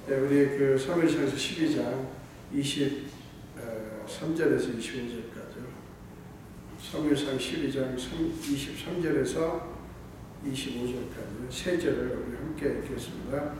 우리 그 사무엘상서 12장 23절에서 25절까지, 사무엘상 12장 23절에서 25절까지 세 절을 우리 함께 읽겠습니다.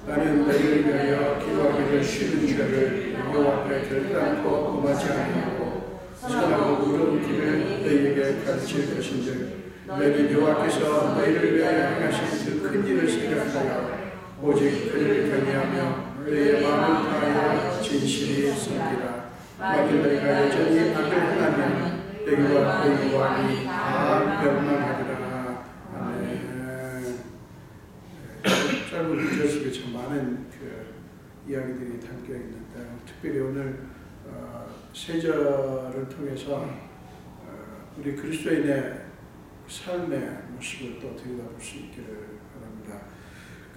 나는 너희를 위하여 기도하기를 쉬는 죄를 여호와 앞에 결단코 범하지 아니하고 선하고 의로운 길을 너희에게 가르칠 것인즉 너희는 여호와께서 너희를 위하여 행하신 그 큰 일을 생각하여 오직 그를 경외하며 너희의 마음을 다하여 진실이 섬기라. 만일 너희가 여전히 악을 행하면 너희와 너희 왕이 다 멸망하리라. 아멘. 짧은 구절 속에 참 많은 그 이야기들이 담겨 있는데, 특별히 오늘 세 절을 통해서 우리 그리스도인의 삶의 모습을 또 들여다볼 수 있기를 바랍니다.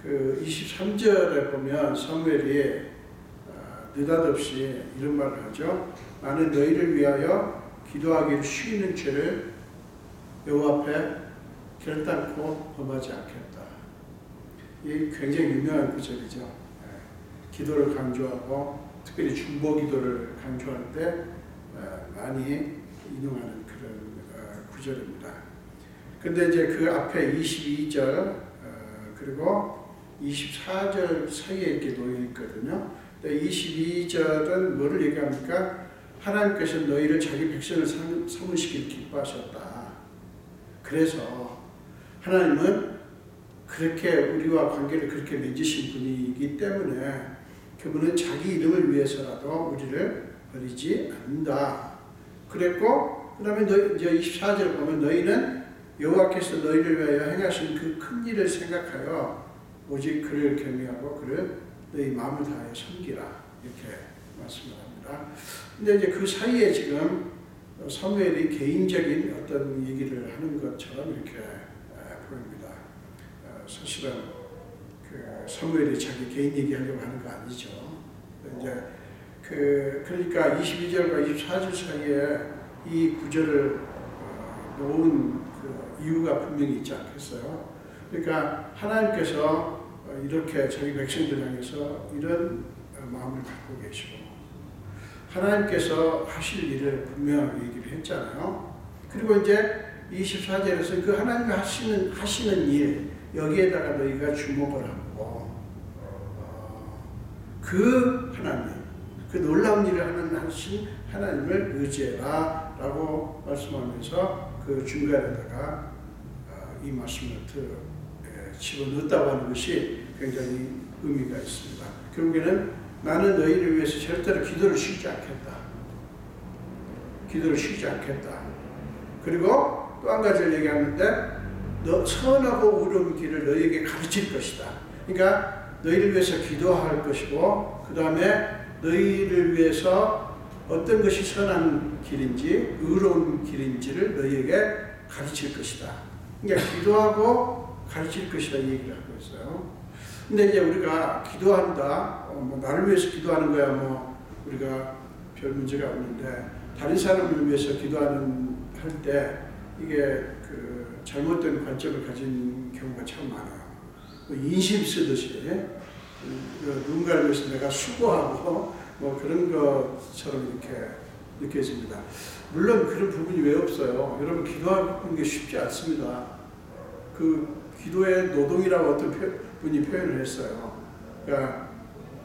그 23절에 보면 사무엘이 느닷없이 이런 말을 하죠. 나는 너희를 위하여 기도하기를 쉬는 죄를 여호와 앞에 결단코 범하지 않겠다. 이게 굉장히 유명한 구절이죠. 기도를 강조하고 특별히 중보 기도를 강조할 때 많이 인용하는 그런 구절입니다. 근데 이제 그 앞에 22절 그리고 24절 사이에 이렇게 놓여 있거든요. 22절은 뭐를 얘기합니까? 하나님께서 너희를 자기 백성을 삼으시길 기뻐하셨다. 그래서 하나님은 그렇게 우리와 관계를 그렇게 맺으신 분이기 때문에 그분은 자기 이름을 위해서라도 우리를 버리지 않는다. 그랬고, 그 다음에 이제 24절 보면 너희는 여호와께서 너희를 위하여 행하신 그 큰 일을 생각하여 오직 그를 경외하고 그를 너희 마음을 다하여 섬기라. 이렇게 말씀을 합니다. 근데 이제 그 사이에 지금 사무엘이 개인적인 어떤 얘기를 하는 것처럼 이렇게 보입니다. 사실은 그 사무엘이 자기 개인 얘기하려고 하는 거 아니죠. 이제 그러니까 22절과 24절 사이에 이 구절을 놓은 그 이유가 분명히 있지 않겠어요? 그러니까 하나님께서 이렇게 자기 백성들 향해서 이런 마음을 갖고 계시고 하나님께서 하실 일을 분명하게 얘기를 했잖아요. 그리고 이제 24절에서 그 하나님이 하시는 일 여기에다가 너희가 주목을 하고 그 하나님, 그 놀라운 일을 하신 하나님을 의지해라 라고 말씀하면서 그 중간에다가 이 말씀을 집어넣었다고 하는 것이 굉장히 의미가 있습니다. 결국에는 나는 너희를 위해서 절대로 기도를 쉬지 않겠다. 기도를 쉬지 않겠다. 그리고 또 한 가지를 얘기하는데 선하고 의로운 길을 너희에게 가르칠 것이다. 그러니까 너희를 위해서 기도할 것이고 그 다음에 너희를 위해서 어떤 것이 선한 길인지 의로운 길인지를 너희에게 가르칠 것이다. 그러니까 기도하고 가르칠 것이다 이 얘기를 하고 있어요. 근데 이제 우리가 기도한다, 나를 위해서 기도하는 거야 우리가 별 문제가 없는데 다른 사람을 위해서 기도하는 할 때 이게 그 잘못된 관점을 가진 경우가 참 많아요. 인심 쓰듯이 누군가를 위해서 내가 수고하고 그런 것처럼 이렇게 느껴집니다. 물론 그런 부분이 왜 없어요. 여러분 기도하는 게 쉽지 않습니다. 그 기도의 노동이라고 어떤 분이 표현을 했어요. 그러니까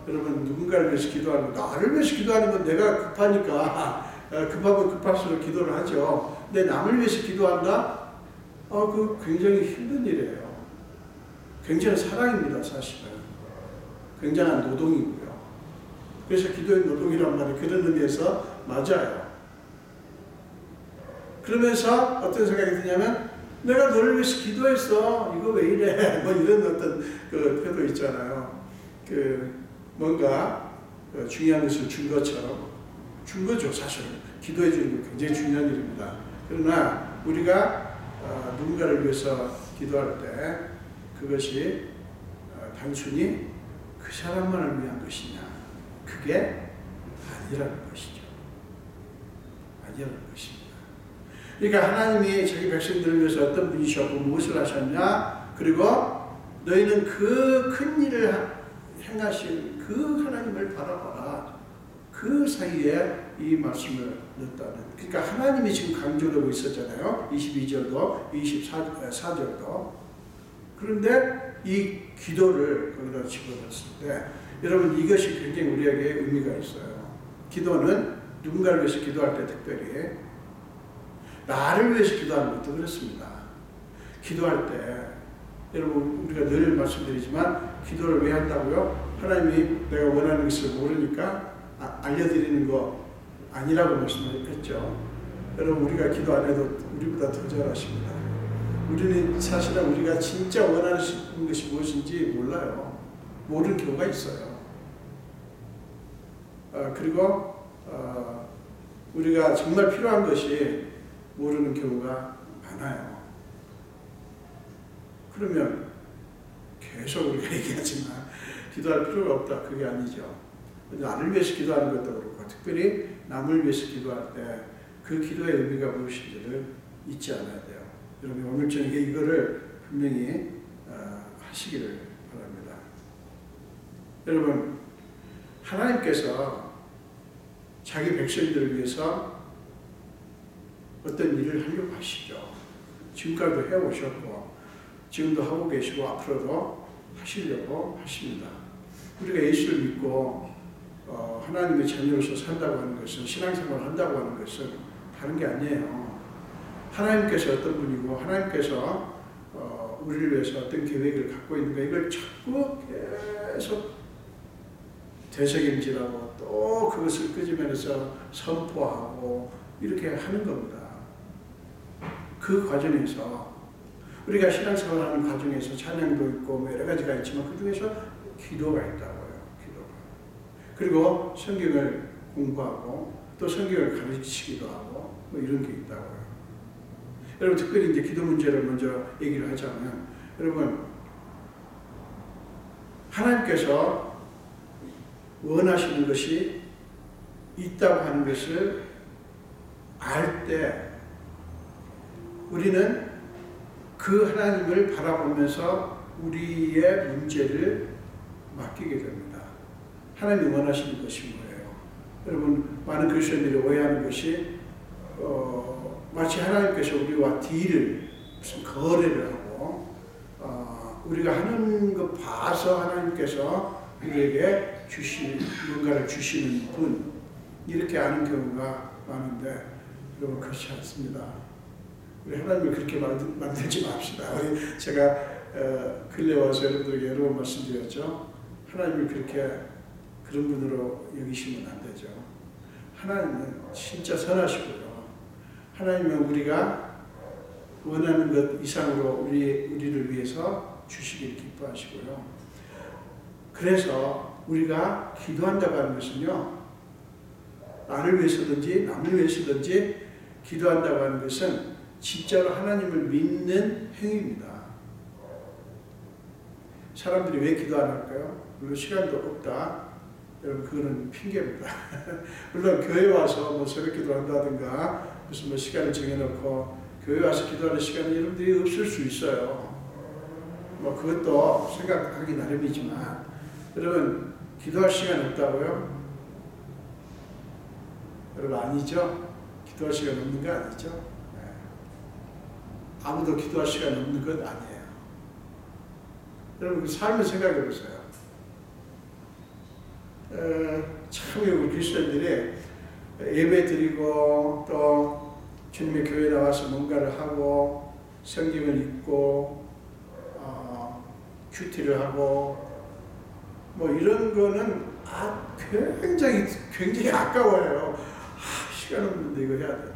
여러분 누군가를 위해서 기도하는 거, 나를 위해서 기도하는 건 내가 급하니까 급하면 급할수록 기도를 하죠. 근데 남을 위해서 기도한다? 그 굉장히 힘든 일이에요. 굉장한 사랑입니다, 사실은. 굉장한 노동이고요. 그래서 기도의 노동이란 말이 그런 의미에서 맞아요. 그러면서 어떤 생각이 드냐면 내가 너를 위해서 기도했어. 이거 왜 이래? 이런 어떤 그 태도 있잖아요. 뭔가 중요한 것을 준 것처럼 준 거죠, 사실은. 기도해 주는 거 굉장히 중요한 일입니다. 그러나 우리가 누군가를 위해서 기도할 때 그것이 단순히 그 사람만을 위한 것이냐? 그게 아니라는 것이죠. 아니라는 것입니다. 그러니까 하나님이 자기 백성들을 위해서 어떤 분이셨고 무엇을 하셨냐? 그리고 너희는 그 큰 일을 행하신 그 하나님을 바라봐라. 그 사이에 이 말씀을 넣었다는. 그러니까 하나님이 지금 강조하고 있었잖아요. 22절도 24절도. 그런데 이 기도를 거기다 집어넣었을 때 여러분 이것이 굉장히 우리에게 의미가 있어요. 기도는 누군가를 위해서 기도할 때 특별히 나를 위해서 기도하는 것도 그렇습니다. 기도할 때 여러분 우리가 늘 말씀드리지만 기도를 왜 한다고요? 하나님이 내가 원하는 것을 모르니까 알려드리는 거 아니라고 말씀을 했죠. 여러분 우리가 기도 안 해도 우리보다 더 잘하십니다. 우리는 사실은 우리가 진짜 원하는 것이 무엇인지 몰라요. 모르는 경우가 있어요. 그리고 우리가 정말 필요한 것이 모르는 경우가 많아요. 그러면 계속 우리가 얘기하지만 기도할 필요가 없다. 그게 아니죠. 나를 위해서 기도하는 것도 그렇고 특별히 남을 위해서 기도할 때 그 기도의 의미가 무엇인지를 잊지 않아야 돼요. 여러분 오늘 저녁에 이거를 분명히 하시기를 바랍니다. 여러분 하나님께서 자기 백성들을 위해서 어떤 일을 하려고 하시죠. 지금까지도 해오셨고 지금도 하고 계시고 앞으로도 하시려고 하십니다. 우리가 예수를 믿고 하나님의 자녀로서 산다고 하는 것은 신앙생활을 한다고 하는 것은 다른 게 아니에요. 하나님께서 어떤 분이고 하나님께서 우리를 위해서 어떤 계획을 갖고 있는가 이걸 자꾸 계속 되새김질하고 또 그것을 끄집어내서 선포하고 이렇게 하는 겁니다. 그 과정에서 우리가 신앙생활하는 과정에서 찬양도 있고 여러 가지가 있지만 그 중에서 기도가 있다고요. 기도가. 그리고 성경을 공부하고 또 성경을 가르치기도 하고 뭐 이런 게 있다고요. 여러분 특별히 이제 기도 문제를 먼저 얘기를 하자면 여러분 하나님께서 원하시는 것이 있다고 하는 것을 알 때 우리는 그 하나님을 바라보면서 우리의 문제를 맡기게 됩니다. 하나님이 원하시는 것이 뭐예요? 여러분 많은 그리스도인들이 오해하는 것이 마치 하나님께서 우리와 딜을 무슨 거래를 하고 우리가 하는 거 봐서 하나님께서 우리에게 뭔가를 주시는 분 이렇게 아는 경우가 많은데 여러분 그렇지 않습니다. 우리 하나님을 그렇게 만들지 맙시다. 제가 근래 와서 여러분들에게 여러 번 말씀드렸죠. 하나님을 그렇게 그런 분으로 여기시면 안 되죠. 하나님은 진짜 선하시고요. 하나님은 우리가 원하는 것 이상으로 우리를 위해서 주시길 기뻐하시고요. 그래서 우리가 기도한다고 하는 것은요. 나를 위해서든지 남을 위해서든지 기도한다고 하는 것은 진짜로 하나님을 믿는 행위입니다. 사람들이 왜 기도 안 할까요? 물론 시간도 없다. 여러분 그거는 핑계입니다. 물론 교회 와서 뭐 새벽 기도한다든가 무슨 뭐 시간을 정해놓고 교회 와서 기도하는 시간은 여러분들이 없을 수 있어요. 뭐 그것도 생각하기 나름이지만 여러분 기도할 시간 없다고요? 여러분 아니죠? 기도할 시간 없는 거 아니죠? 네. 아무도 기도할 시간 없는 것 아니에요. 여러분 그 삶을 생각해 보세요. 참 우리 그리스도인들이 예배 드리고 또 주님의 교회 나와서 뭔가를 하고 성경을 읽고 큐티를 하고 뭐 이런 거는 굉장히 아까워요. 시간 없는데 이거 해야 되나.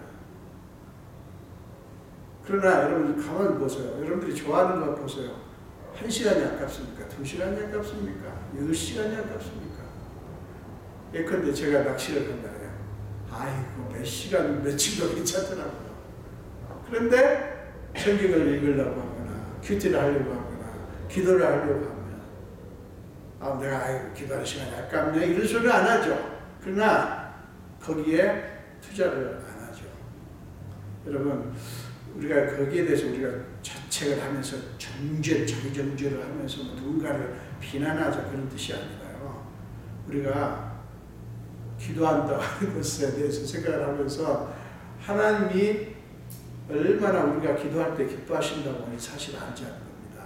그러나 여러분 가만히 보세요. 여러분들이 좋아하는 거 보세요. 1시간이 아깝습니까? 2시간이 아깝습니까? 10시간이 아깝습니까? 예컨대 제가 낚시를 간다고요. 아이고 몇 시간 며칠도 괜찮더라고요. 그런데 성경을 읽으려고 하거나 큐티를 하려고 하거나 기도를 하려고 하면 내가 기도하는 시간이 아깝네 이런 소리를 안 하죠. 그러나 거기에 투자를 안 하죠. 여러분 우리가 거기에 대해서 우리가 자책을 하면서 정죄를 하면서 누군가를 비난하자 그런 뜻이 아니라 우리가 기도한다 하는 것에 대해서 생각을 하면서 하나님이 얼마나 우리가 기도할 때 기뻐하신다고 하는 사실을 알지 않는 겁니다.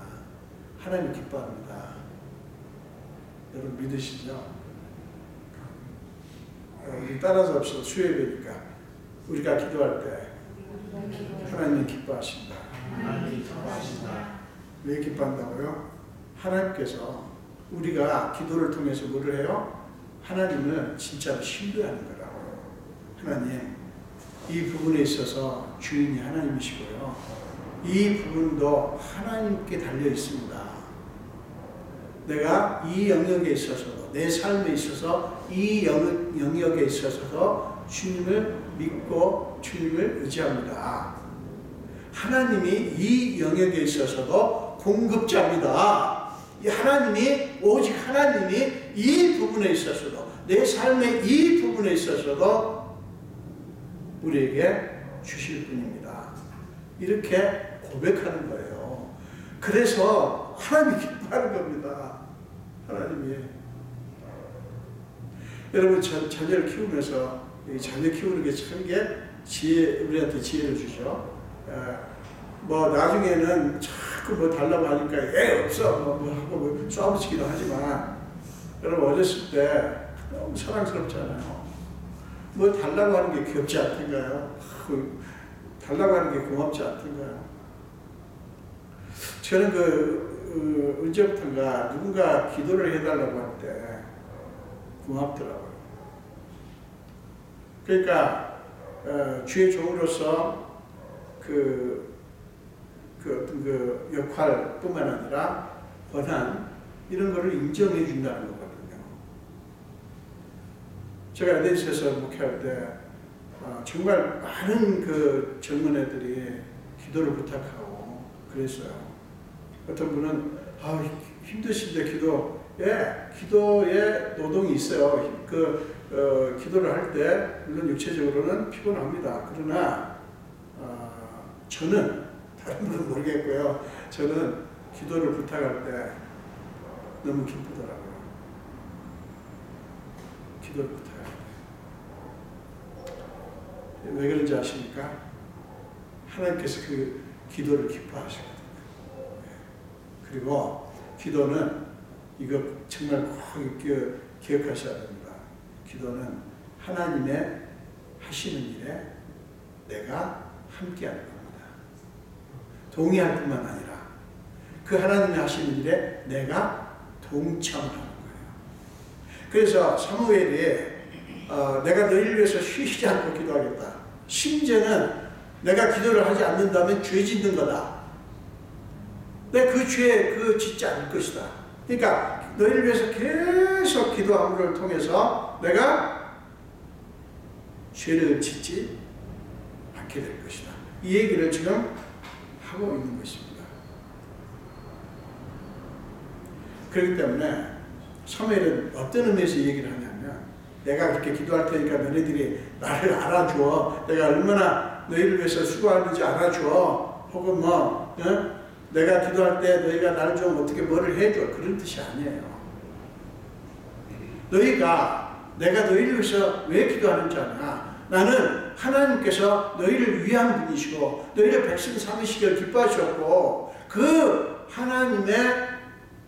하나님 기뻐합니다. 여러분 믿으시죠? 우리 따라서 없어 수요일이니까 우리가 기도할 때 하나님이 기뻐하신다. 왜 기뻐한다고요? 하나님께서 우리가 기도를 통해서 뭐를 해요? 하나님을 진짜로 신뢰하는 거라고요. 하나님, 이 부분에 있어서 주인이 하나님이시고요. 이 부분도 하나님께 달려 있습니다. 내가 이 영역에 있어서도, 내 삶에 있어서 이 영역에 있어서도 주님을 믿고 주님을 의지합니다. 하나님이 이 영역에 있어서도 공급자입니다. 오직 하나님이 이 부분에 있어서도, 내 삶의 이 부분에 있어서도 우리에게 주실 분입니다. 이렇게 고백하는 거예요. 그래서 하나님이 기뻐하는 겁니다. 하나님이. 여러분, 자녀를 키우면서, 자녀 키우는 게 참 우리한테 지혜를 주죠. 나중에는 자꾸 달라고 하니까 없어 하고 싸움치기도 하지만, 여러분 어렸을 때 너무 사랑스럽잖아요. 달라고 하는 게 귀엽지 않던가요? 달라고 하는 게 고맙지 않던가요? 저는 언제부턴가 누군가 기도를 해달라고 할 때 고맙더라고요. 그러니까 주의 종으로서 어떤 역할뿐만 아니라 권한 이런 거를 인정해 준다는 거거든요. 제가 에덴스에서 목회할 때 정말 많은 젊은 애들이 기도를 부탁하고 그랬어요. 어떤 분은 힘드신데 기도에 노동이 있어요. 기도를 할 때 물론 육체적으로는 피곤합니다. 그러나 저는 다른 분은 모르겠고요. 저는 기도를 부탁할 때 너무 기쁘더라고요. 기도를 부탁할 때. 왜 그런지 아십니까? 하나님께서 그 기도를 기뻐하시거든요. 그리고 기도는 이거 정말 꼭 기억하셔야 됩니다. 기도는 하나님의 하시는 일에 내가 함께하는 겁니다. 동의할 뿐만 아니라 그 하나님이 하시는 일에 내가 동참하는 거예요. 그래서 사무엘이 내가 너희를 위해서 쉬지 않고 기도하겠다. 심지어는 내가 기도를 하지 않는다면 죄 짓는 거다. 내가 그 죄 짓지 않을 것이다. 그러니까 너희를 위해서 계속 기도함을 통해서 내가 죄를 짓지 않게 될 것이다. 이 얘기를 지금 하고 있는 것입니다. 그렇기 때문에 사무엘은 어떤 의미에서 이 얘기를 하냐면 내가 그렇게 기도할 테니까 너희들이 나를 알아줘. 내가 얼마나 너희를 위해서 수고하는지 알아줘. 혹은 내가 기도할 때 너희가 나를 좀 어떻게 뭐를 해줘. 그런 뜻이 아니에요. 내가 너희를 위해서 왜 기도하는지 아냐. 나는 하나님께서 너희를 위한 분이시고 너희를 백성 삼으시기를 기뻐하셨고 그 하나님의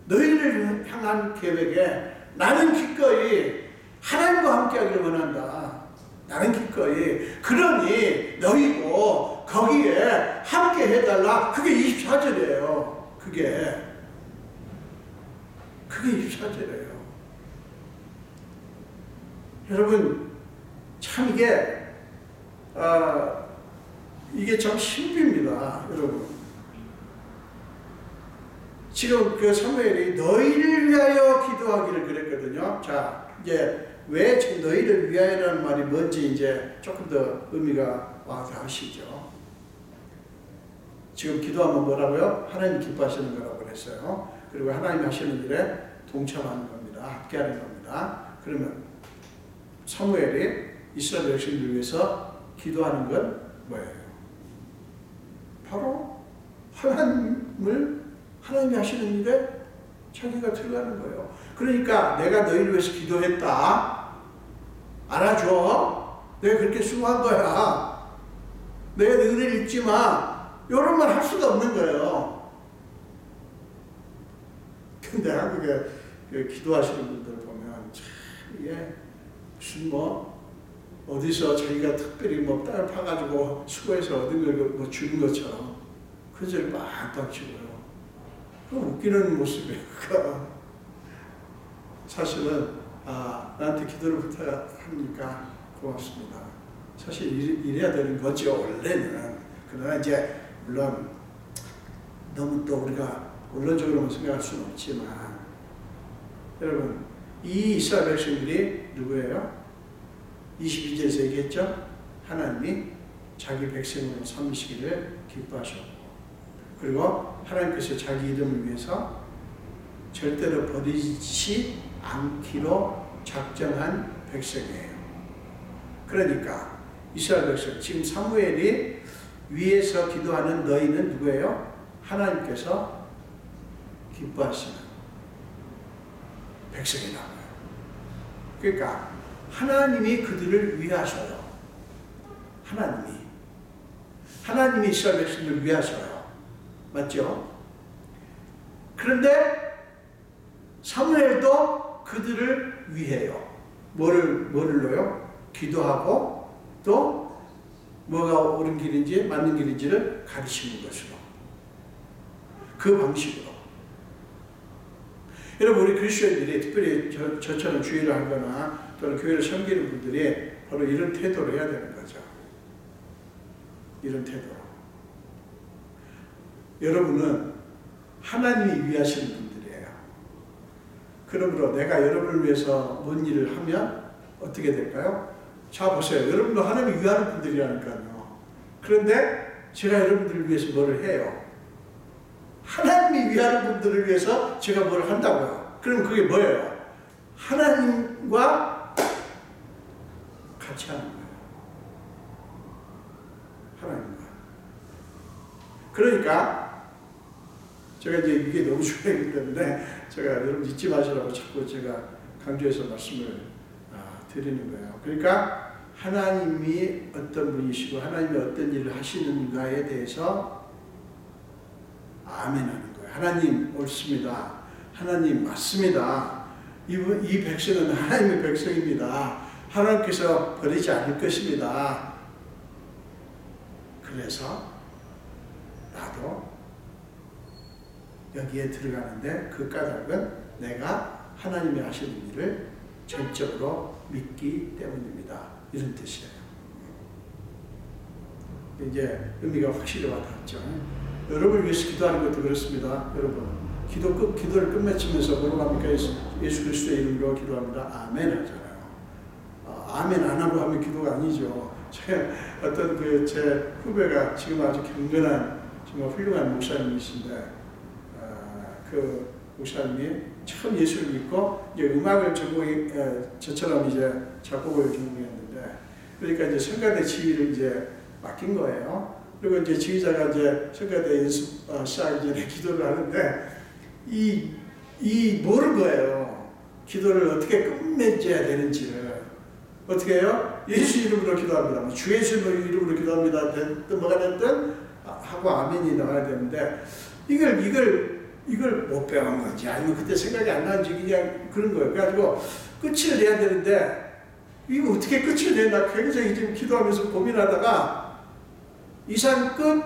너희를 향한 계획에 나는 기꺼이 하나님과 함께하기를 원한다. 나는 기꺼이. 그러니 너희도 거기에 함께 해달라. 그게 24절이에요. 그게 24절이에요. 여러분 참 이게 참 신비입니다. 여러분 지금 사무엘이 너희를 위하여 기도하기를 그랬거든요. 자 이제 왜 지금 너희를 위하여라는 말이 뭔지 이제 조금 더 의미가 와서 아시죠? 지금 기도하면 뭐라고요? 하나님 기뻐하시는 거라고 그랬어요. 그리고 하나님 하시는 일에 동참하는 겁니다. 함께하는 겁니다. 그러면 사무엘이 이스라엘 백성들을 위해서 기도하는 건 뭐예요? 바로 하나님이 하시는 일에 자기가 들어가는 거예요. 그러니까 내가 너희를 위해서 기도했다. 알아줘. 내가 그렇게 수고한 거야. 내가 네 은혜를 잊지 마. 이런 말 할 수가 없는 거예요. 근데 한국에 기도하시는 분들 보면 참 이게 무슨 어디서 자기가 특별히 땅을 파가지고 수고해서 얻은 걸 주는 것처럼 그저를 빵빵 치고요. 그 웃기는 모습이에요. 사실은 나한테 기도를 부탁하니까 고맙습니다. 사실 이래야 되는 거죠, 원래는. 그러나 이제 물론 너무 또 우리가 원론적으로만 생각할 수는 없지만, 여러분, 이 이스라엘 백성들이 누구예요? 22절에서 얘기했죠? 하나님이 자기 백성으로 삼으시기를 기뻐하셨고, 그리고 하나님께서 자기 이름을 위해서 절대로 버리지 않기로 작정한 백성이에요. 그러니까 이스라엘 백성, 지금 사무엘이 위에서 기도하는 너희는 누구예요? 하나님께서 기뻐하시는 백성이라고요. 그러니까 하나님이 그들을 위하셔요. 하나님이 이스라엘 백성들을 위하셔요. 맞죠? 그런데 사무엘도 그들을 위해요. 뭐를로요? 기도하고 또 뭐가 옳은 길인지 맞는 길인지를 가르치는 것으로, 그 방식으로. 여러분, 우리 그리스도인들이 특별히 저처럼 주의를 하거나 또는 교회를 섬기는 분들이 바로 이런 태도로 해야 되는 거죠. 이런 태도로. 여러분은 하나님이 위하시는 분들이에요. 그러므로 내가 여러분을 위해서 뭔 일을 하면 어떻게 될까요? 자, 보세요. 여러분도 하나님이 위하는 분들이라니까요. 그런데 제가 여러분들을 위해서 뭐를 해요? 하나님이 위하는 분들을 위해서 제가 뭘 한다고요. 그럼 그게 뭐예요? 하나님과 같이 하는 거예요. 하나님과. 그러니까 제가 이제 이게 너무 중요하기 때문에 제가 여러분 잊지 마시라고 자꾸 제가 강조해서 말씀을 드리는 거예요. 그러니까 하나님이 어떤 분이시고 하나님이 어떤 일을 하시는가에 대해서 아멘하는 거예요. 하나님 옳습니다. 하나님 맞습니다. 이 백성은 하나님의 백성입니다. 하나님께서 버리지 않을 것입니다. 그래서 나도 여기에 들어가는데 그 까닭은 내가 하나님이 하시는 일을 전적으로 믿기 때문입니다. 이런 뜻이에요. 이제 의미가 확실히 와닿았죠. 여러분을 위해서 기도하는 것도 그렇습니다. 여러분, 기도를 끝맺히면서 뭐라고 합니까? 예수 그리스도의 이름으로 기도합니다. 아멘 하잖아요. 아멘 안 하고 하면 기도가 아니죠. 어떤 제 후배가 지금 아주 경건한 정말 훌륭한 목사님이신데, 그 목사님이 처음 예수를 믿고 이제 음악을 저처럼 이제 작곡을 전공했는데, 그러니까 이제 성가대 지휘를 이제 맡긴 거예요. 그리고 이제 지휘자가 이제 성가대 연습 시작하기 전에 기도를 하는데 모르는 거예요. 기도를 어떻게 끝맺어야 되는지를. 어떻게 해요? 예수 이름으로 기도합니다. 주 예수 이름으로 기도합니다. 됐든 뭐가 됐든 하고 아멘이 나와야 되는데, 이걸 못 배운 건지 아니면 그때 생각이 안 나는지 그냥 그런 거예요. 그래가지고 끝을 내야 되는데 이거 어떻게 끝을 내나 굉장히 지금 기도하면서 고민하다가 이상 끝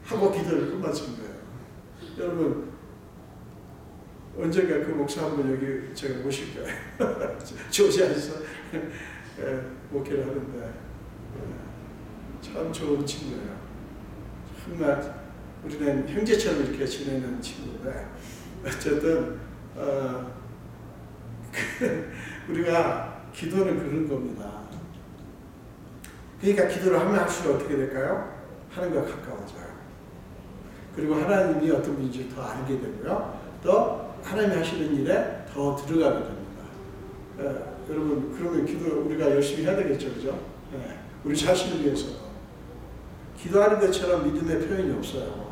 하고 기도를 끝마친 거예요. 여러분, 언젠가 그 목사 한번 여기 제가 모실 거예요. 조지아에서 목회를 하는데 참 좋은 친구예요. 정말 우리는 형제처럼 이렇게 지내는 친구인데, 어쨌든 우리가 기도는 그런 겁니다. 그러니까 기도를 하면 할수록 어떻게 될까요? 하나님과 가까워져요. 그리고 하나님이 어떤 분인지 더 알게 되고요. 또 하나님이 하시는 일에 더 들어가게 됩니다. 여러분, 그러면 기도 우리가 열심히 해야 되겠죠, 그죠? 우리 자신을 위해서. 기도하는 것처럼 믿음의 표현이 없어요.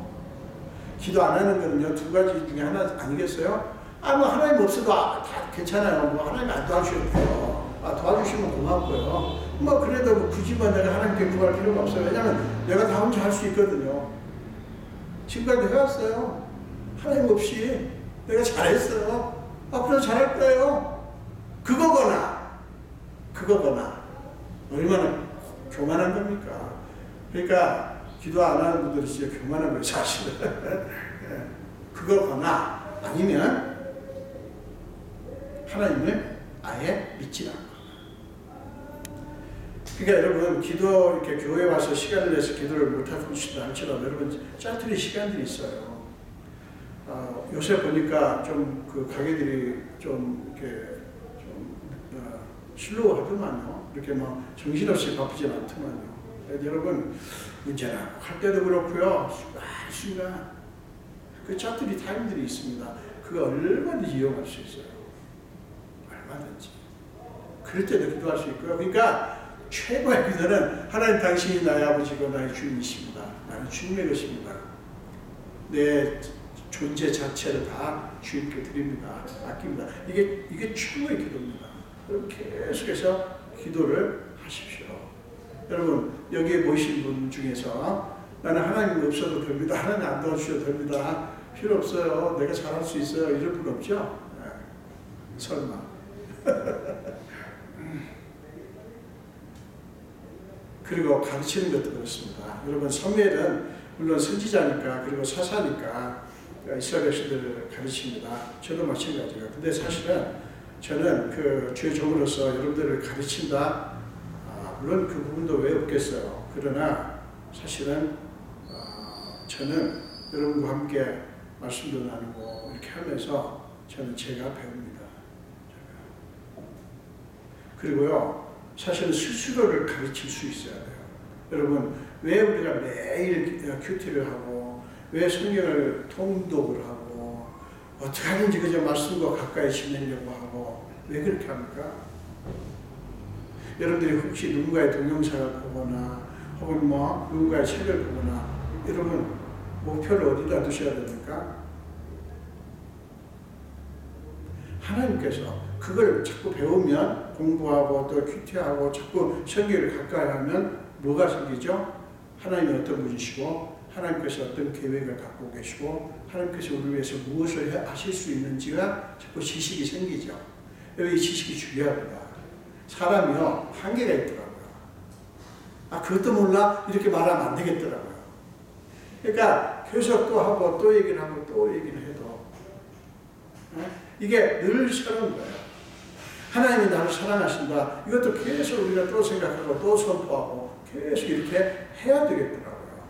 기도 안 하는 거는요, 두 가지 중에 하나 아니겠어요? 뭐 하나님 없어도 다 괜찮아요. 뭐 하나님 안 도와주셔도 돼요. 도와주시면 고맙고요. 뭐 그래도 뭐 굳이 내가 하나님께 구할 필요가 없어요. 왜냐면 내가 다 혼자 할 수 있거든요. 지금까지 해왔어요. 하나님 없이 내가 잘했어요. 앞으로 잘할 거예요. 그거거나 얼마나 교만한 겁니까? 그러니까 기도 안 하는 분들이 진짜 교만한 거예요, 사실은. 그거거나 아니면 하나님을 아예 믿지 않고. 그러니까 여러분, 기도 이렇게 교회 와서 시간을 내서 기도를 못하고 싶다 할지라도 여러분 짜투리 시간들이 있어요. 요새 보니까 좀 그 가게들이 좀 이렇게 좀 슬로우하더만요. 이렇게 막 정신없이 바쁘진 않더만요. 여러분, 문제나 할 때도 그렇고요. 순간 그 짜투리 타임들이 있습니다. 그거 얼마든지 이용할 수 있어요. 얼마든지. 그럴 때도 기도할 수 있고요. 그러니까 최고의 기도는 하나님 당신이 나의 아버지고 나의 주님이십니다. 나는 주님의 것입니다. 내 존재 자체를 다 주님께 드립니다. 아낍니다. 이게 최고의 기도입니다. 여러분 계속해서 기도를 하십시오. 여러분 여기에 모이신 분 중에서 나는 하나님 없어도 됩니다. 하나님 안 도와주셔도 됩니다. 필요 없어요. 내가 잘할 수 있어요. 이럴 분 없죠? 네. 설마. 그리고 가르치는 것도 그렇습니다. 여러분 사무엘은 물론 선지자니까 그리고 사사니까 이스라엘 백성들을 가르칩니다. 저도 마찬가지예요. 근데 사실은 저는 그 주의 종으로서 여러분들을 가르친다. 물론 그 부분도 왜 없겠어요. 그러나 사실은 저는 여러분과 함께 말씀도 나누고 이렇게 하면서 저는 제가 배웁니다. 그리고요, 사실은 스스로를 가르칠 수 있어야 돼요. 여러분, 왜 우리가 매일 큐티를 하고, 왜 성경을 통독을 하고, 어떻게 하든지 그저 말씀과 가까이 지내려고 하고, 왜 그렇게 합니까? 여러분들이 혹시 누군가의 동영상을 보거나, 혹은 뭐 누군가의 책을 보거나, 여러분, 목표를 어디다 두셔야 됩니까? 하나님께서 그걸 자꾸 배우면, 공부하고 또 큐티하고 자꾸 성경을 가까이 하면 뭐가 생기죠? 하나님이 어떤 분이시고 하나님께서 어떤 계획을 갖고 계시고 하나님께서 우리를 위해서 무엇을 하실 수 있는지가 자꾸 지식이 생기죠. 여기 지식이 중요합니다. 사람이요 한계가 있더라고요. 그것도 몰라? 이렇게 말하면 안 되겠더라고요. 그러니까 계속 또 하고 또 얘기를 하고 또 얘기를 해도 이게 늘 새로운 거예요. 하나님이 나를 사랑하신다. 이것도 계속 우리가 또 생각하고 또 선포하고 계속 이렇게 해야 되겠더라고요.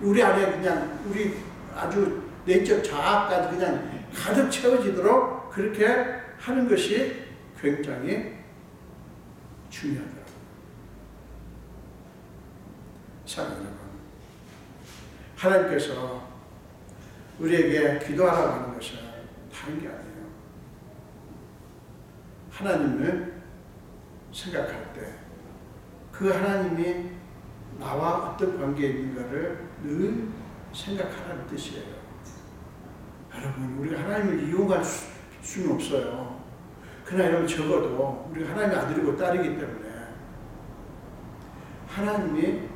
우리 안에 그냥 우리 아주 내적 자아까지 그냥 가득 채워지도록 그렇게 하는 것이 굉장히 중요하더라고요. 사랑하는 여러분, 하나님께서 우리에게 기도하라고 하는 것은 다른 게 아니에요. 하나님을 생각할 때 그 하나님이 나와 어떤 관계에 있는가를 늘 생각하라는 뜻이에요. 여러분, 우리가 하나님을 이용할 수는 없어요. 그러나 여러분 적어도 우리가 하나님의 아들이고 딸이기 때문에 하나님이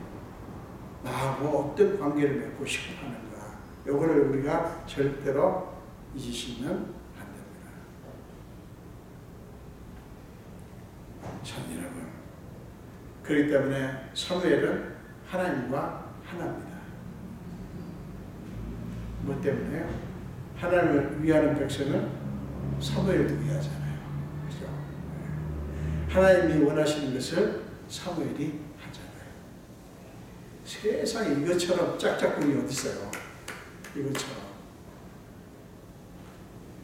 나하고 어떤 관계를 맺고 싶어 하는가, 이거를 우리가 절대로 잊으시면 안 됩니다. 참 여러분, 그렇기 때문에 사무엘은 하나님과 하나입니다. 뭐 때문에요? 하나님을 위하는 백성은 사무엘도 위하잖아요. 그죠? 하나님이 원하시는 것을 사무엘이 하잖아요. 세상에 이것처럼 짝짝꿍이 어디 있어요? 이것처럼.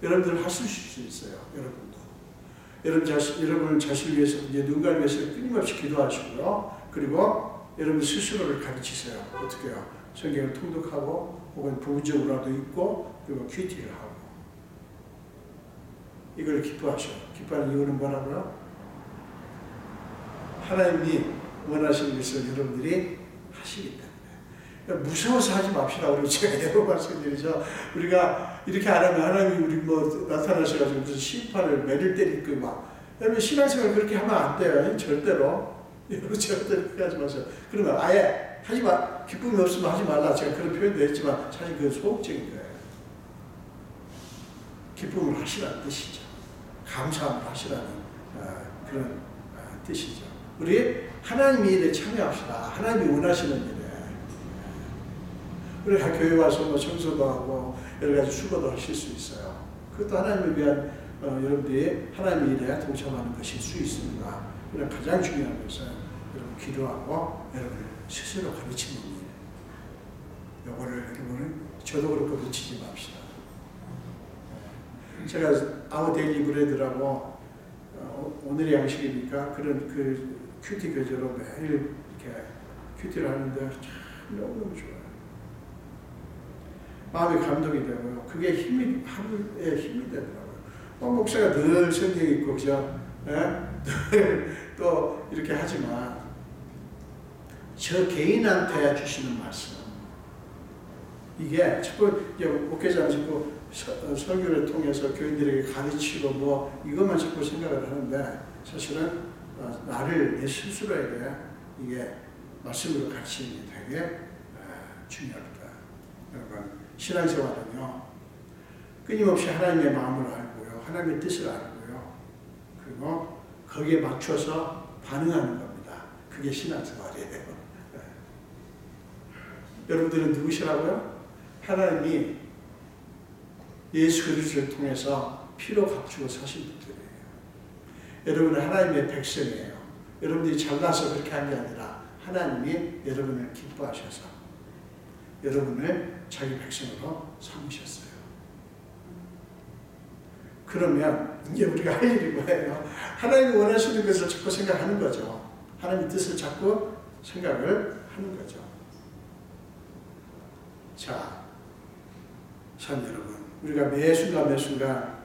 여러분들 하실 수 있어요. 여러분도. 여러분 자신을 위해서, 이제 누군가를 위해서 끊임없이 기도하시고요. 그리고 여러분 스스로를 가르치세요. 어떻게 해요? 성경을 통독하고, 혹은 부부적으로라도 읽고, 그리고 큐티를 하고. 이걸 기뻐하셔. 기뻐하는 이유는 뭐라고요? 하나님이 원하시는 것을 여러분들이 하시기 때문에. 무서워서 하지 맙시다. 우리 제가 여러 말씀드리죠. 우리가 이렇게 안 하면 하나님이 우리 뭐 나타나셔가지고 무슨 심판을 매를 때릴 거 막. 여러분 신앙생활 그렇게 하면 안 돼요. 절대로. 여러분 절대로 그렇게 하지 마세요. 그러면 아예 하지 마. 기쁨이 없으면 하지 말라. 제가 그런 표현도 했지만 사실 그건 소극적인 거예요. 기쁨을 하시라는 뜻이죠. 감사함을 하시라는 그런 뜻이죠. 우리 하나님의 일에 참여합시다. 하나님이 원하시는 일에. 우리가 교회 와서 뭐 청소도 하고 여러 가지 수고도 하실 수 있어요. 그것도 하나님을 위한 여러분들이 하나님의 일에 동참하는 것일 수 있습니다. 그러나 가장 중요한 것은 여러분 기도하고 여러분을 스스로 가르치는 일. 요거를 여러분은 저도 그렇고 놓치지 맙시다. 제가 아우 데일리 브레드라고 오늘의 양식이니까 그런 그 큐티 교재로 매일 이렇게 큐티를 하는데 참 너무너무 좋아요. 마음이 감동이 되고요. 그게 하루의 힘이 되더라고요. 목사가 늘 성경 읽고 그죠? 늘 또 이렇게 하지만 저 개인한테 주시는 말씀 이게 자꾸 목회자 짓고 설교를 통해서 교인들에게 가르치고 뭐 이것만 자꾸 생각을 하는데 사실은 나를 내 스스로에게 이게 말씀으로 가르치는 게 되게 중요합니다. 여러분 신앙생활은요 끊임없이 하나님의 마음을 알고요 하나님의 뜻을 알고요 그리고 거기에 맞춰서 반응하는 겁니다. 그게 신앙생활이에요. 여러분들은 누구시라고요? 하나님이 예수 그리스도를 통해서 피로 값주고 사신 분들이에요. 여러분은 하나님의 백성이에요. 여러분들이 잘나서 그렇게 한 게 아니라 하나님이 여러분을 기뻐하셔서 여러분을 자기 백성으로 삼으셨어요. 그러면 이제 우리가 할 일이 뭐예요? 하나님이 원하시는 것을 자꾸 생각하는 거죠. 하나님의 뜻을 자꾸 생각을 하는 거죠. 자, 참 여러분, 우리가 매 순간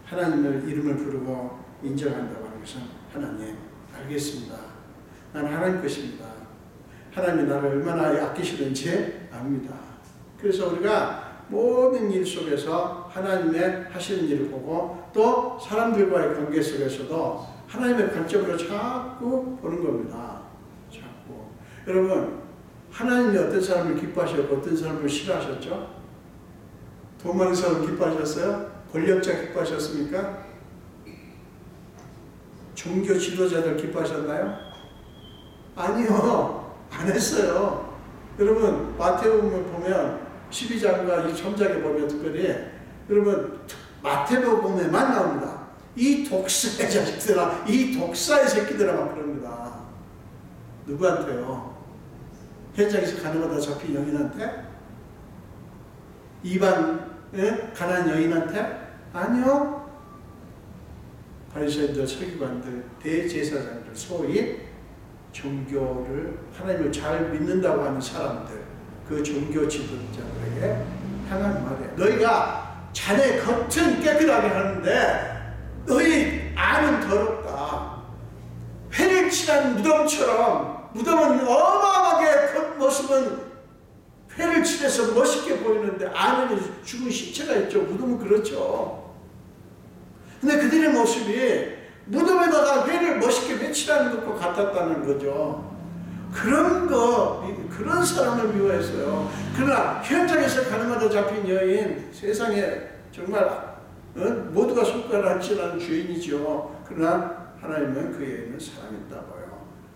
하나님을 이름을 부르고 인정한다고 하는 것은 하나님, 알겠습니다. 나는 하나님 것입니다. 하나님이 나를 얼마나 아끼시는지 압니다. 그래서 우리가 모든 일 속에서 하나님의 하시는 일을 보고 또 사람들과의 관계 속에서도 하나님의 관점으로 자꾸 보는 겁니다. 자꾸. 여러분, 하나님이 어떤 사람을 기뻐하셨고 어떤 사람을 싫어하셨죠? 돈 많은 사람을 기뻐하셨어요? 권력자 기뻐하셨습니까? 종교 지도자들 기뻐하셨나요? 아니요. 안 했어요. 여러분 마태복음을 보면 12장과 23장에 보면 특별히 여러분 마태복음에만 나옵니다. 이 독사의 자식들아, 이 독사의 새끼들아 막 그럽니다. 누구한테요? 현장에서 가늠하다 잡힌 여인한테? 이방 가난한 여인한테? 아니요. 바리새인들, 서기관들, 대제사장들, 소위 종교를 하나님을 잘 믿는다고 하는 사람들, 그 종교 지도자들에게 향한 말이에요. 너희가 자네 겉은 깨끗하게 하는데 너희 안은 더럽다. 회를 칠한 무덤처럼, 무덤은 어마어마하게 겉모습은 회를 칠해서 멋있게 보이는데 안에는 죽은 시체가 있죠. 무덤은 그렇죠. 근데 그들의 모습이 무덤에다가 회를 멋있게 배치라는 것과 같았다는 거죠. 그런 사람을 미워했어요. 그러나 현장에서 가늠하다 잡힌 여인, 세상에 정말 모두가 손가락질하는 죄인이죠. 그러나 하나님은 그 여인을 사랑했다고요.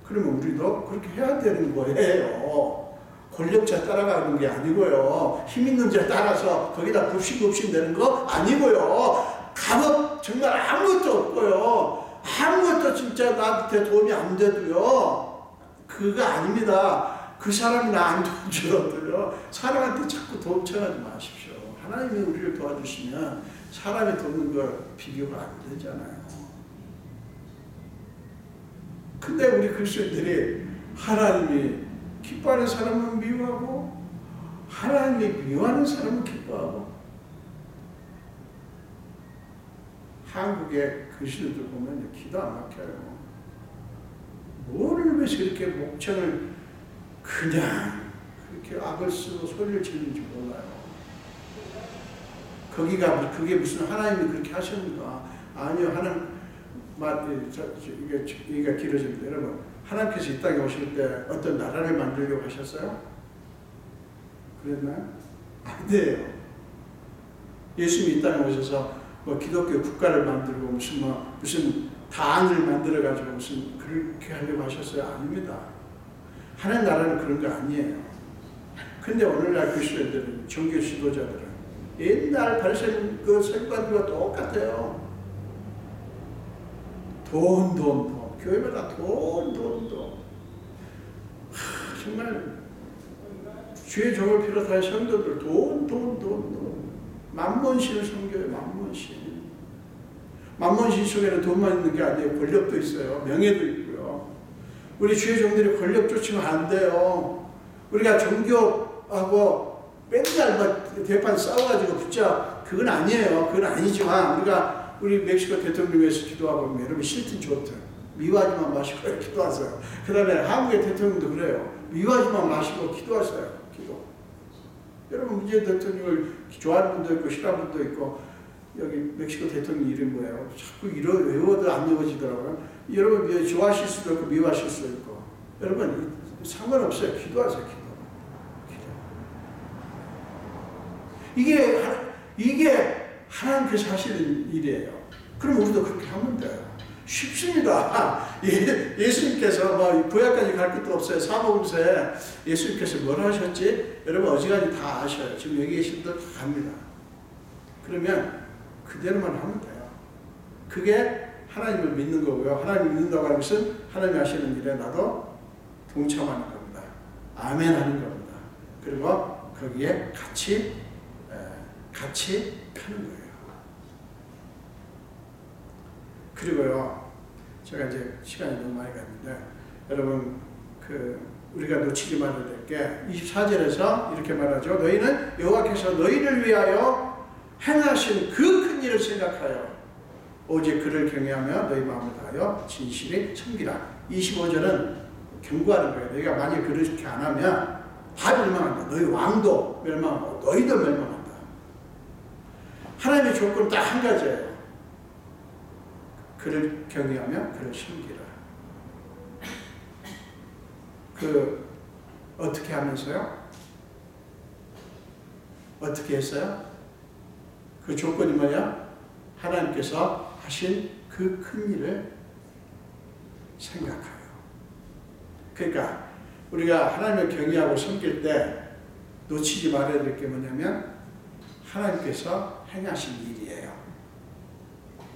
그러면 우리도 그렇게 해야 되는 거예요. 권력자 따라가는 게 아니고요. 힘 있는 자 따라서 거기다 굽신굽신 되는 거 아니고요. 감업 정말 아무것도 없고요. 아무것도 진짜 나한테 도움이 안 돼도요. 그거 아닙니다. 그 사람이 나한테 도움 주어도요. 사람한테 자꾸 도움 청하지 마십시오. 하나님이 우리를 도와주시면 사람이 돕는 걸 비교가 안 되잖아요. 근데 우리 그리스도인들이 하나님이 기뻐하는 사람은 미워하고 하나님이 미워하는 사람은 기뻐하고 한국의 그리스도들 보면 기도 안 막혀요. 뭐를 위해서 이렇게 목청을 그냥 그렇게 악을 쓰고 소리를 지르는지 몰라요. 그게 무슨 하나님이 그렇게 하십니까? 아니요, 하나님, 이게 길어집니다. 여러분, 하나님께서 이 땅에 오실 때 어떤 나라를 만들려고 하셨어요? 그랬나요? 아니에요. 예수님이 이 땅에 오셔서 뭐 기독교 국가를 만들고 무슨 당을 만들어가지고 무슨 그렇게 하려고 하셨어요? 아닙니다. 하나님 나라는 그런 거 아니에요. 근데 오늘날 그리스도인들은, 종교 지도자들은 옛날 바리새인 그 서기관들과 똑같아요. 돈. 교회마다 돈. 정말 주의 종을 비롯하여 성도들 돈. 만몬신을 섬겨요. 만몬신 속에는 돈만 있는 게 아니에요. 권력도 있어요. 명예도 있고요. 우리 주의 종들이 권력 쫓으면 안 돼요. 우리가 종교하고 맨날 대판 싸워가지고 붙자, 그건 아니에요. 그건 아니지만 우리 멕시코 대통령 위해서 기도하고 여러분 싫든 좋든 미워하지만 마시고 기도하세요. 그 다음에 한국의 대통령도 그래요. 미워하지만 마시고 기도하세요. 여러분 문재인 대통령을 좋아하는 분도 있고 싫어하는 분도 있고, 여기 멕시코 대통령 이름이 뭐예요? 자꾸 외워도 안 외워지더라고요. 여러분 좋아하실 수도 있고 미워하실 수도 있고, 여러분 상관없어요. 기도하세요. 기도. 이게 하나님께서 하시는 일이에요. 그럼 우리도 그렇게 하면 돼요. 쉽습니다. 예수님께서 구약까지 갈 것도 없어요. 사복음서에 예수님께서 뭘 하셨지? 여러분 어지간히 다 아셔요. 지금 여기 계신 분들 다 압니다. 그러면 그대로만 하면 돼요. 그게 하나님을 믿는 거고요. 하나님을 믿는다고 하는 것은 하나님이 하시는 일에 나도 동참하는 겁니다. 아멘 하는 겁니다. 그리고 거기에 같이 하는 거예요. 그리고요, 제가 이제 시간이 너무 많이 갔는데, 여러분, 우리가 놓치지 말아야 될 게 24절에서 이렇게 말하죠. 너희는 여호와께서 너희를 위하여 행하신 그 큰 일을 생각하여 오직 그를 경외하며 너희 마음을 다하여 진실히 섬기라. 25절은 경고하는 거예요. 너희가 만약 그렇게 안 하면 다 멸망한다. 너희 왕도 멸망하고 너희도 멸망한다. 하나님의 조건은 딱 한 가지예요. 그를 경외하며 그를 섬기라. 어떻게 하면서요? 어떻게 했어요? 그 조건이 뭐냐? 하나님께서 하신 그 큰 일을 생각하여. 그러니까 우리가 하나님을 경외하고 섬길 때 놓치지 말아야 될 게 뭐냐면 하나님께서 행하신 일이에요.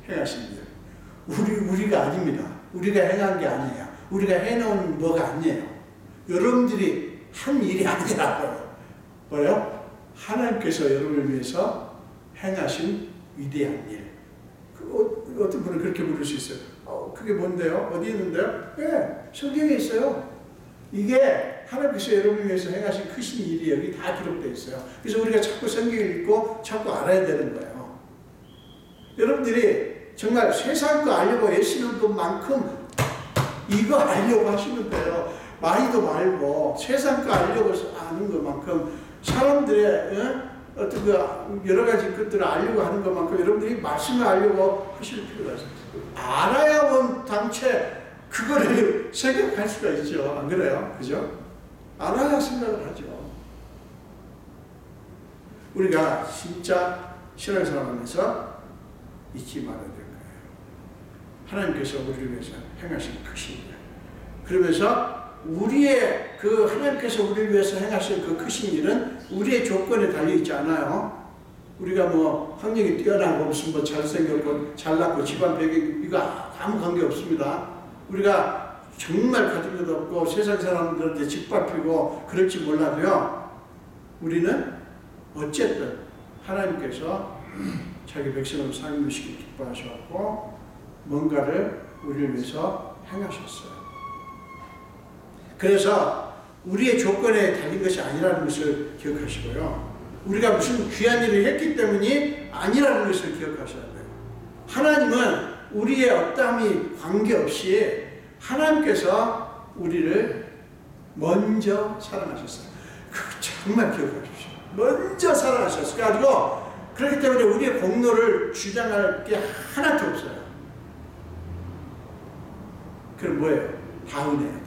행하신 일. 우리가 아닙니다. 우리가 행한 게 아니에요. 우리가 해놓은 뭐가 아니에요. 여러분들이 한 일이 아니라고요. 뭐요? 하나님께서 여러분을 위해서 행하신 위대한 일. 어떤 분은 그렇게 부를 수 있어요. 그게 뭔데요? 어디 있는데요? 네, 성경에 있어요. 이게 하나님께서 여러분을 위해서 행하신 크신 일이 여기 다 기록되어 있어요. 그래서 우리가 자꾸 성경을 읽고 자꾸 알아야 되는 거예요. 여러분들이 정말 세상 거 알려고 애쓰는 것만큼 이거 알려고 하시면 돼요. 많이도 말고 세상 거 알려고 아는 것만큼 사람들의 어떤 여러 가지 것들을 알려고 하는 것만큼 여러분들이 말씀을 알려고 하실 필요가 있어요. 알아야만 당체 그거를 생각할 수가 있죠. 안 그래요? 그죠? 알아야 생각을 하죠. 우리가 진짜 신앙생활 하면서 잊지 말아야 될 거예요. 하나님께서 우리를 위해서 행하신 크신 일. 그러면서 우리의 하나님께서 우리를 위해서 행하신 그 크신 일은 우리의 조건에 달려있지 않아요. 우리가 학력이 뛰어나고 무슨 잘생겼고 잘났고 집안 배경 이거 아무 관계 없습니다. 우리가 정말 가진 것도 없고 세상 사람들한테 짓밟히고 그럴지 몰라도요. 우리는 어쨌든 하나님께서 자기 백성을 살림시키기 기뻐하셨고 뭔가를 우리를 위해서 행하셨어요. 그래서 우리의 조건에 달린 것이 아니라는 것을 기억하시고요. 우리가 무슨 귀한 일을 했기 때문이 아니라는 것을 기억하셔야 돼요. 하나님은 우리의 어떠함이 관계없이 하나님께서 우리를 먼저 사랑하셨어요. 정말 기억하십시오. 먼저 살아가셨어. 가지고 그렇기 때문에 우리의 공로를 주장할 게 하나도 없어요. 그럼 뭐예요? 다 은혜예요.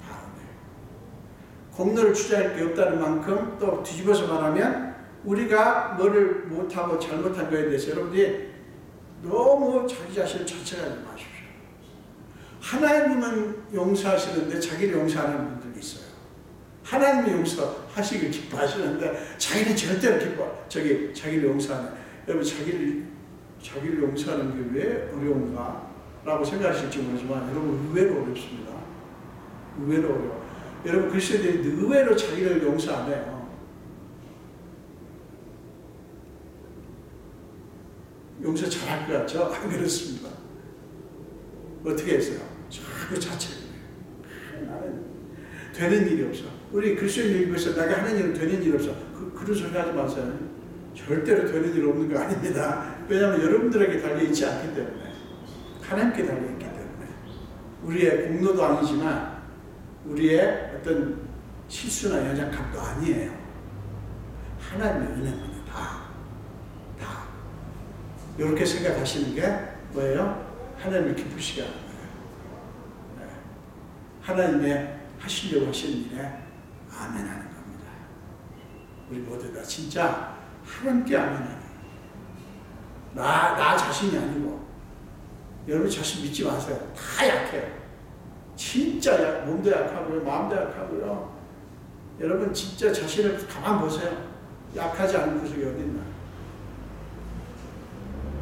다 은혜. 공로를 주장할 게 없다는 만큼 또 뒤집어서 말하면 우리가 뭐를 못하고 잘못한 거에 대해서 여러분들이 너무 자기 자신을 자책하지 마십시오. 하나님은 용서하시는데 자기를 용서하는 분들이 있어요. 하나님이 용서하시길 기뻐하시는데 자기는 절대로 자기를 용서하는. 여러분 자기를 용서하는 게 왜 어려운가? 라고 생각하실지 모르지만 여러분 의외로 어렵습니다. 의외로 어려워. 여러분 그리스도인들이 의외로 자기를 용서 안 해요. 용서 잘할 것 같죠? 안 그렇습니다. 어떻게 했어요? 자꾸 자책을 해요. 나는 되는 일이 없어. 우리 그리스도인들 입에서 내가 하는 일은 되는 일이 없어. 그런 소리 하지 마세요. 절대로 되는 일 없는 거 아닙니다. 왜냐하면 여러분들에게 달려있지 않기 때문에. 하나님께 달려있기 때문에. 우리의 공로도 아니지만 우리의 어떤 실수나 연약함도 아니에요. 하나님의 은혜입니다. 다. 이렇게 생각하시는 게 뭐예요? 하나님을 기쁘시게 하는 거예요. 네. 하나님의 하시려고 하시는 일에 아멘하는 겁니다. 우리 모두 다 진짜 하나님께 아멘하는 나 자신이 아니고 여러분 자신 믿지 마세요. 다 약해요. 진짜 몸도 약하고요. 마음도 약하고요. 여러분 진짜 자신을 가만 보세요. 약하지 않은 구석이 어디 있나?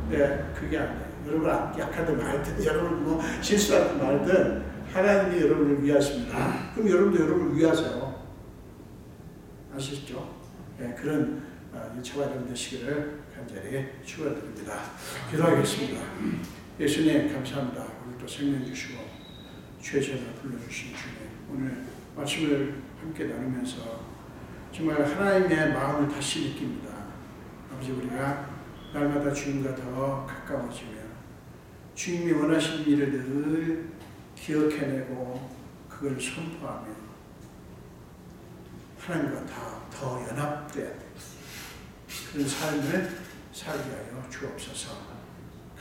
네, 그게 아니에요. 여러분 약하든 말든 여러분 뭐 실수하든 말든 하나님이 여러분을 위하십니다. 그럼 여러분도 여러분을 위하세요. 아시죠? 네, 그런 저와 여러분 되시기를 간절히 축원드립니다. 기도하겠습니다. 예수님 감사합니다. 오늘도 생명 주시고 죄제를 불러주신 주님, 오늘 말씀을 함께 나누면서 정말 하나님의 마음을 다시 느낍니다. 아버지, 우리가 날마다 주님과 더 가까워지며 주님이 원하시는 일을 늘 기억해내고 그걸 선포하며 하나님과 더 연합돼야 됩니다. 그런 삶을 살게 하여 주옵소서.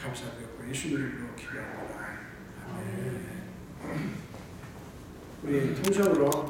감사드리고 예수 이름으로 기도합니다. 아멘. 우리 통성으로